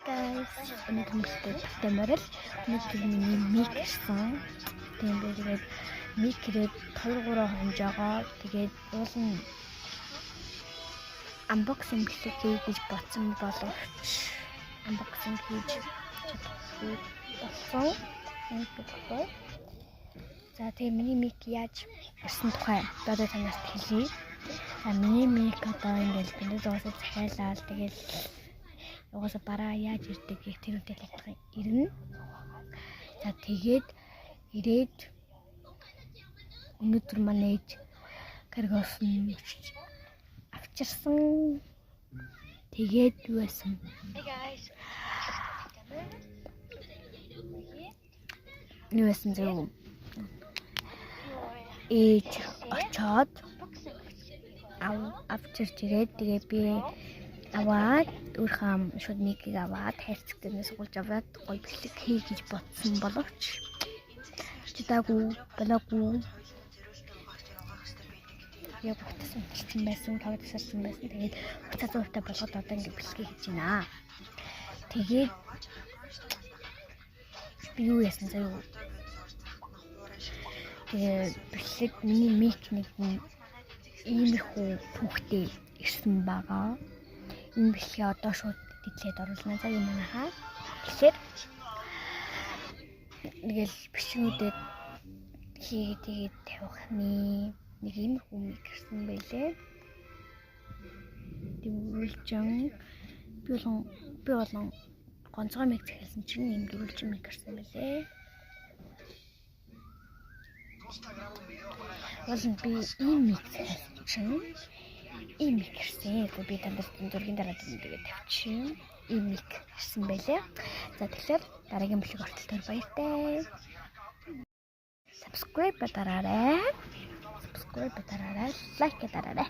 guys, өнөөдөр мэлтэй тамирал өнөөдөр миний мик ирсэн. Тэгээд мик ирээд 2-3 хонжоогоо тэгээд уул нь unboxing хийх гэж бодсон боловч unboxing хийж чадахгүй болсон. За тэгээд миний мик яаж ирсэн тухай одоо танаас хэлье. За миний мик одоо ингээд Windows-оор захиалаад тэгээд угаасаа бараа яаж ирдэг гэх тэр үедээ ирнэ. За тэгээд ирээд өнөөдөр манай ээж каргоос нь авчирсан. Тэгээд юу байсан? Hey guys. Юу байсан зөө? Ээж очоод авчирч ирээд тэгээд би аваад өөрхөн шууд микийг аваад хайрцагтнаас суулж аваад гоё бэлэг хий гэж бодсон боловч чидаагүй болоогүй. Яг утсан байсан, тавд тасарсан байсан. Тэгээд утас зуртай болгоод одоо ингэ бэлэг хийж байна. Тэгээд би юу яасан заяа. Тэгээд бэлэг миний мик нэг иймэрхүү түүхтэй ирсэн байгаа. Энэ бэлгээ одоо шууд дийлээд оруулна. За юм аа. Тэгэхээр нэгэл бишгүүдэд хийгээд тавих нэг иймэрхүү мик ирсэн байлээ. Дөрвөлжин би болон гонцгой мик захиалсан чинь ийм дөрвөлжин мик ирсэн байлээ. Болон би ийм мик захиалсан чинь ийм мик ирсэн. Би тандас зургийн дараа тэгээд тавьчихсан. Ийм мик ирсэн байлээ. За тэгэхээр дараагийн бэлэг ортолтоор баяртай. Subscribe дараарай. Лайк дараарай.